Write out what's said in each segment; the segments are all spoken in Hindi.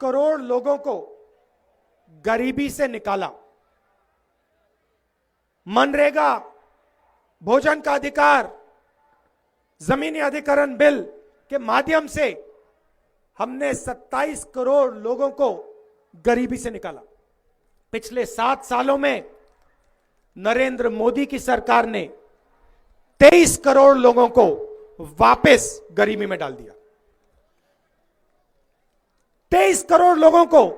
करोड़ लोगों को गरीबी से निकाला। मनरेगा, भोजन का अधिकार, जमीनी अधिकरण बिल के माध्यम से हमने 27 करोड़ लोगों को गरीबी से निकाला। पिछले 7 सालों में नरेंद्र मोदी की सरकार ने 23 करोड़ लोगों को वापस गरीबी में डाल दिया। 23 करोड़ लोगों को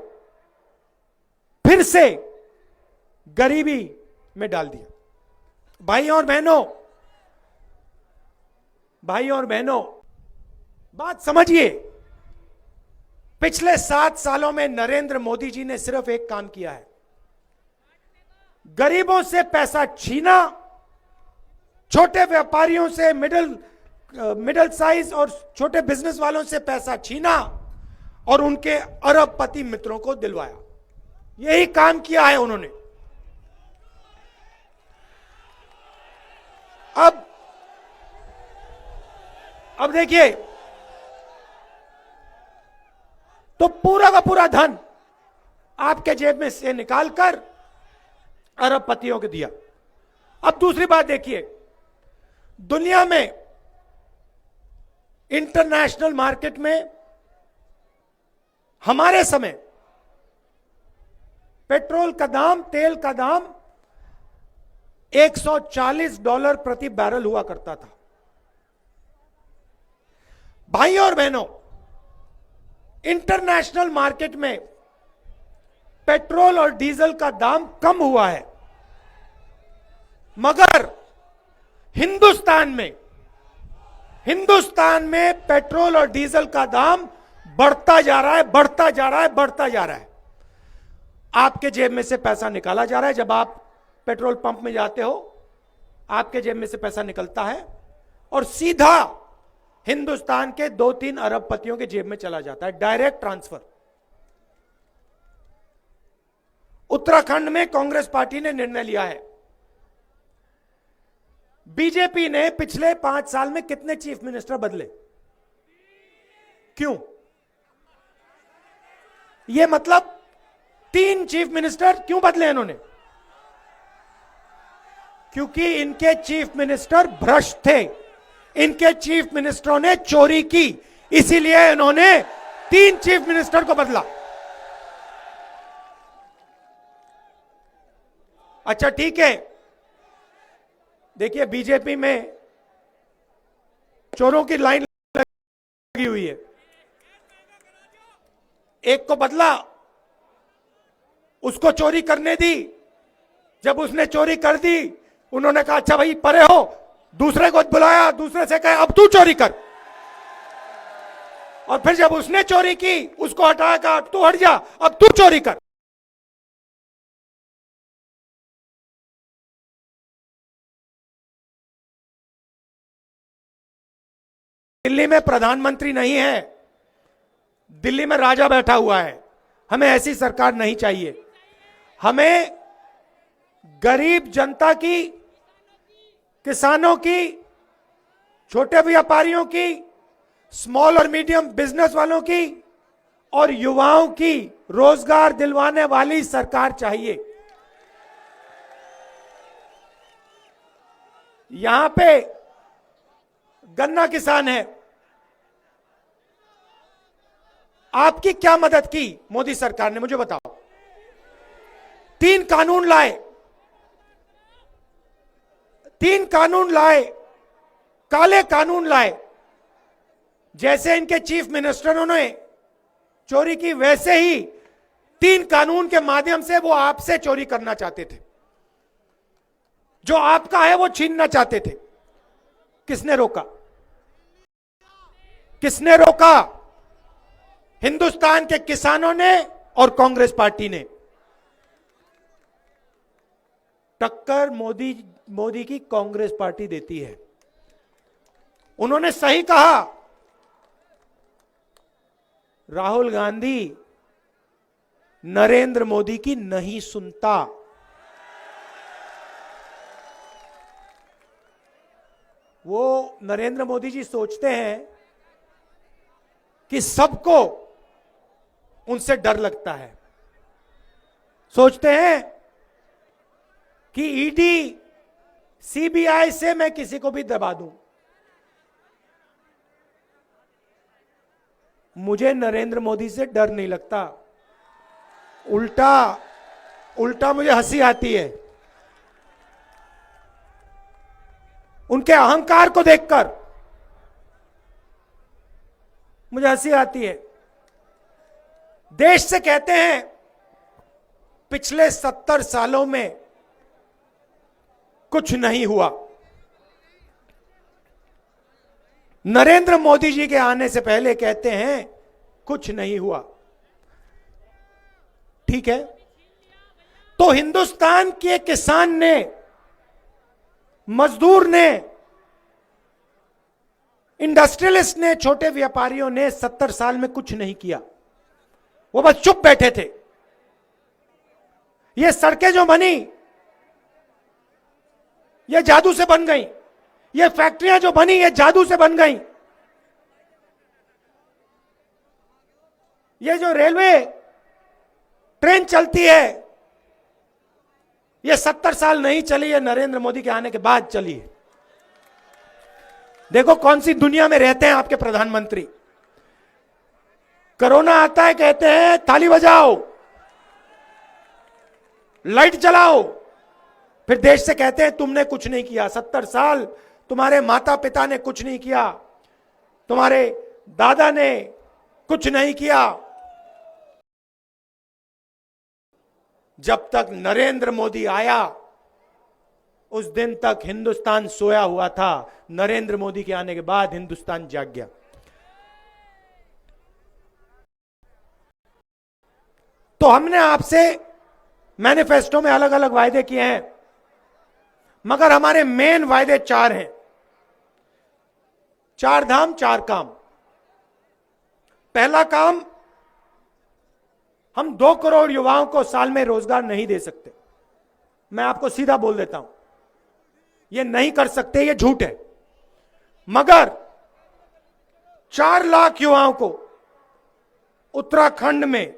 फिर से गरीबी में डाल दिया। भाइयों और बहनों, बात समझिए। पिछले 7 सालों में नरेंद्र मोदी जी ने सिर्फ एक काम किया है, गरीबों से पैसा छीना, छोटे व्यापारियों से, मिडिल साइज और छोटे बिजनेस वालों से पैसा छीना और उनके अरबपति मित्रों को दिलवाया। यही काम किया है उन्होंने। अब देखिए, तो पूरा का पूरा धन आपके जेब में से निकालकर अरबपतियों को दिया। अब दूसरी बात देखिए, दुनिया में इंटरनेशनल मार्केट में हमारे समय पेट्रोल का दाम, तेल का दाम $140 प्रति बैरल हुआ करता था। भाइयों और बहनों, इंटरनेशनल मार्केट में पेट्रोल और डीजल का दाम कम हुआ है, मगर हिंदुस्तान में पेट्रोल और डीजल का दाम बढ़ता जा रहा है। आपके जेब में से पैसा निकाला जा रहा है। जब आप पेट्रोल पंप में जाते हो, आपके जेब में से पैसा निकलता है और सीधा हिंदुस्तान के 2-3 अरबपतियों के जेब में चला जाता है, डायरेक्ट ट्रांसफर। उत्तराखंड में कांग्रेस पार्टी ने निर्णय लिया है। बीजेपी ने पिछले 5 साल में कितने चीफ मिनिस्टर बदले? क्यों? यह मतलब 3 चीफ मिनिस्टर क्यों बदले इन्होंने? क्योंकि इनके चीफ मिनिस्टर भ्रष्ट थे, इनके चीफ मिनिस्टरों ने चोरी की, इसीलिए इन्होंने 3 चीफ मिनिस्टर को बदला। अच्छा ठीक है, देखिए बीजेपी में चोरों की लाइन लगी हुई है। एक को बदला, उसको चोरी करने दी। जब उसने चोरी कर दी, उन्होंने कहा अच्छा भाई परे हो, दूसरे को बुलाया, दूसरे से कहा अब तू चोरी कर। और फिर जब उसने चोरी की, उसको हटाया, कहा तू हट जा, अब तू चोरी कर। दिल्ली में प्रधानमंत्री नहीं है, दिल्ली में राजा बैठा हुआ है। हमें ऐसी सरकार नहीं चाहिए। हमें गरीब जनता की, किसानों की, छोटे व्यापारियों की, स्मॉल और मीडियम बिजनेस वालों की और युवाओं की रोजगार दिलवाने वाली सरकार चाहिए। यहां पे गन्ना किसान है, आपकी क्या मदद की मोदी सरकार ने, मुझे बताओ। 3 कानून लाए, काले कानून लाए। जैसे इनके चीफ मिनिस्टरों ने चोरी की, वैसे ही 3 कानून के माध्यम से वो आपसे चोरी करना चाहते थे। जो आपका है वो छीनना चाहते थे। किसने रोका? हिंदुस्तान के किसानों ने और कांग्रेस पार्टी ने। टक्कर मोदी की कांग्रेस पार्टी देती है। उन्होंने सही कहा, राहुल गांधी नरेंद्र मोदी की नहीं सुनता। वो नरेंद्र मोदी जी सोचते हैं कि सबको उनसे डर लगता है। सोचते हैं कि ईडी सीबीआई से मैं किसी को भी दबा दूं। मुझे नरेंद्र मोदी से डर नहीं लगता, उल्टा मुझे हंसी आती है उनके अहंकार को देखकर। मुझे हंसी आती है। देश से कहते हैं पिछले 70 सालों में कुछ नहीं हुआ। नरेंद्र मोदी जी के आने से पहले कहते हैं कुछ नहीं हुआ। ठीक है, तो हिंदुस्तान के किसान ने, मजदूर ने, इंडस्ट्रियलिस्ट ने, छोटे व्यापारियों ने 70 साल में कुछ नहीं किया। वो बस चुप बैठे थे। ये सड़कें जो बनी ये जादू से बन गई। ये फैक्ट्रियां जो बनी ये जादू से बन गई। ये जो रेलवे ट्रेन चलती है ये 70 साल नहीं चली है, नरेंद्र मोदी के आने के बाद चली है। देखो कौन सी दुनिया में रहते हैं आपके प्रधानमंत्री। कोरोना आता है कहते हैं ताली बजाओ, लाइट जलाओ, फिर देश से कहते हैं तुमने कुछ नहीं किया। 70 साल तुम्हारे माता पिता ने कुछ नहीं किया, तुम्हारे दादा ने कुछ नहीं किया। जब तक नरेंद्र मोदी आया उस दिन तक हिंदुस्तान सोया हुआ था। नरेंद्र मोदी के आने के बाद हिंदुस्तान जाग गया। तो हमने आपसे मैनिफेस्टो में अलग अलग वायदे किए हैं, मगर हमारे मेन वायदे 4 हैं। 4 धाम 4 काम। पहला काम, हम 2 करोड़ युवाओं को साल में रोजगार नहीं दे सकते। मैं आपको सीधा बोल देता हूं, ये नहीं कर सकते, ये झूठ है। मगर 4 लाख युवाओं को उत्तराखंड में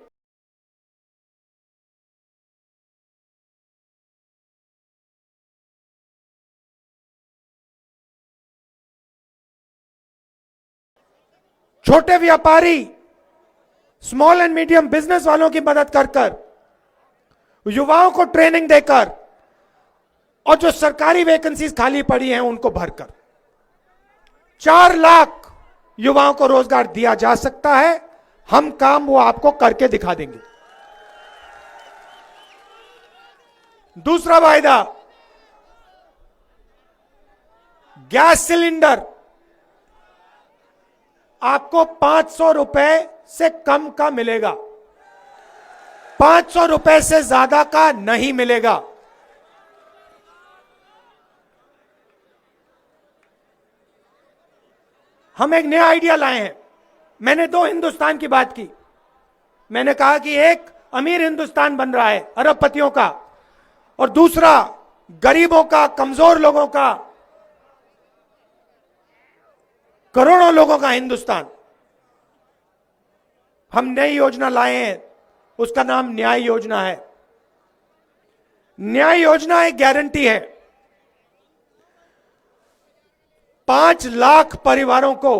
छोटे व्यापारी, स्मॉल एंड मीडियम बिजनेस वालों की मदद कर कर, युवाओं को ट्रेनिंग देकर और जो सरकारी वैकेंसीज खाली पड़ी हैं उनको भरकर 4 लाख युवाओं को रोजगार दिया जा सकता है। हम काम वो आपको करके दिखा देंगे। दूसरा वायदा, गैस सिलेंडर आपको 500 रुपए से कम का मिलेगा, 500 रुपए से ज्यादा का नहीं मिलेगा। हम एक नया आइडिया लाए हैं। मैंने 2 हिंदुस्तान की बात की। मैंने कहा कि एक अमीर हिंदुस्तान बन रहा है अरबपतियों का, और दूसरा गरीबों का, कमजोर लोगों का, करोड़ों लोगों का हिंदुस्तान। हम नई योजना लाए हैं, उसका नाम न्याय योजना है। न्याय योजना एक गारंटी है। 5 लाख परिवारों को,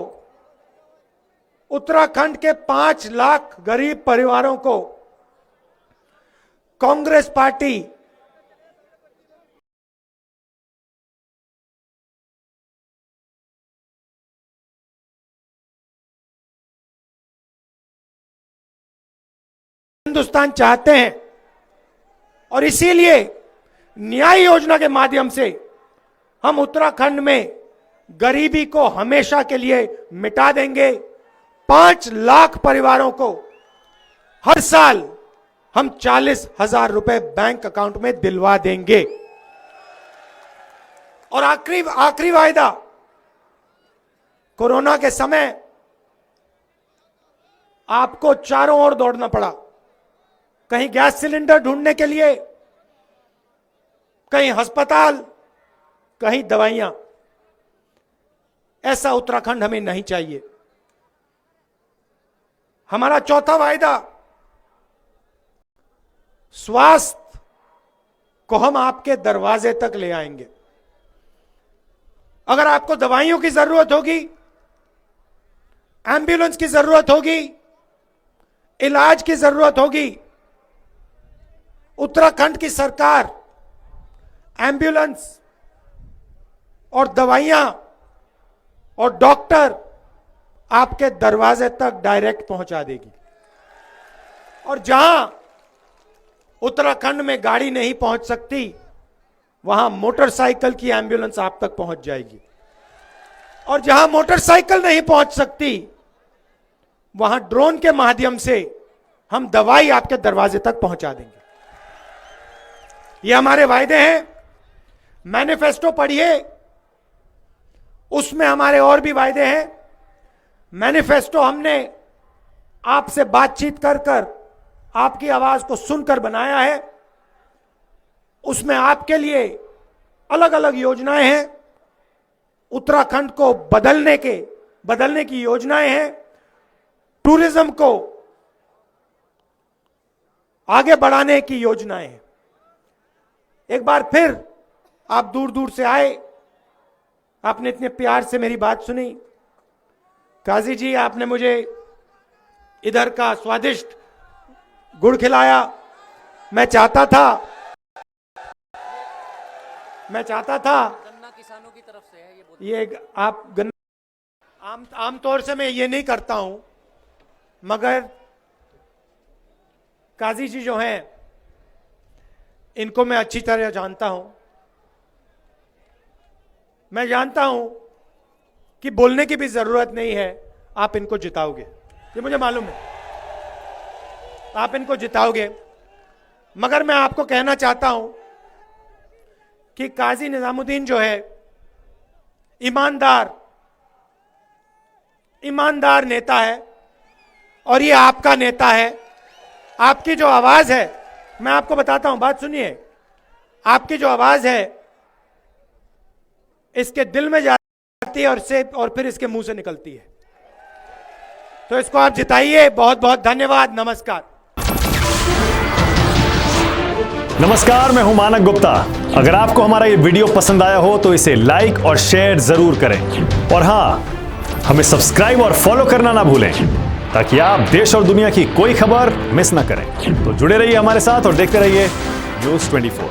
उत्तराखंड के 5 लाख गरीब परिवारों को कांग्रेस पार्टी हिंदुस्तान चाहते हैं, और इसीलिए न्याय योजना के माध्यम से हम उत्तराखंड में गरीबी को हमेशा के लिए मिटा देंगे। 5 लाख परिवारों को हर साल हम 40,000 रुपए बैंक अकाउंट में दिलवा देंगे। और आखिरी वायदा, कोरोना के समय आपको चारों ओर दौड़ना पड़ा, कहीं गैस सिलेंडर ढूंढने के लिए, कहीं अस्पताल, कहीं दवाइयां। ऐसा उत्तराखंड हमें नहीं चाहिए। हमारा चौथा वायदा, स्वास्थ्य को हम आपके दरवाजे तक ले आएंगे। अगर आपको दवाइयों की जरूरत होगी, एम्बुलेंस की जरूरत होगी, इलाज की जरूरत होगी, उत्तराखंड की सरकार एम्बुलेंस और दवाइयां और डॉक्टर आपके दरवाजे तक डायरेक्ट पहुंचा देगी। और जहां उत्तराखंड में गाड़ी नहीं पहुंच सकती, वहां मोटरसाइकिल की एम्बुलेंस आप तक पहुंच जाएगी। और जहां मोटरसाइकिल नहीं पहुंच सकती, वहां ड्रोन के माध्यम से हम दवाई आपके दरवाजे तक पहुंचा देंगे। ये हमारे वायदे हैं। मैनिफेस्टो पढ़िए, उसमें हमारे और भी वायदे हैं। मैनिफेस्टो हमने आपसे बातचीत कर कर आपकी आवाज को सुनकर बनाया है। उसमें आपके लिए अलग अलग योजनाएं हैं। उत्तराखंड को बदलने की योजनाएं हैं। टूरिज्म को आगे बढ़ाने की योजनाएं हैं। एक बार फिर आप दूर दूर से आए, आपने इतने प्यार से मेरी बात सुनी। काजी जी, आपने मुझे इधर का स्वादिष्ट गुड़ खिलाया। मैं चाहता था गन्ना किसानों की तरफ से है ये आप गन्ना आमतौर से मैं ये नहीं करता हूं, मगर काजी जी जो हैं, इनको मैं अच्छी तरह जानता हूं। मैं जानता हूं कि बोलने की भी जरूरत नहीं है, आप इनको जिताओगे, ये मुझे मालूम है, आप इनको जिताओगे। मगर मैं आपको कहना चाहता हूं कि काजी निजामुद्दीन जो है ईमानदार नेता है, और ये आपका नेता है। आपकी जो आवाज है, मैं आपको बताता हूं, बात सुनिए, आपकी जो आवाज है इसके दिल में जाती है और फिर इसके मुंह से निकलती है। तो इसको आप जिताइए। बहुत बहुत धन्यवाद। नमस्कार। नमस्कार, मैं हूं मानक गुप्ता। अगर आपको हमारा ये वीडियो पसंद आया हो तो इसे लाइक और शेयर जरूर करें, और हां, हमें सब्सक्राइब और फॉलो करना ना भूलें, ताकि आप देश और दुनिया की कोई खबर मिस ना करें। तो जुड़े रहिए हमारे साथ और देखते रहिए न्यूज़ 24।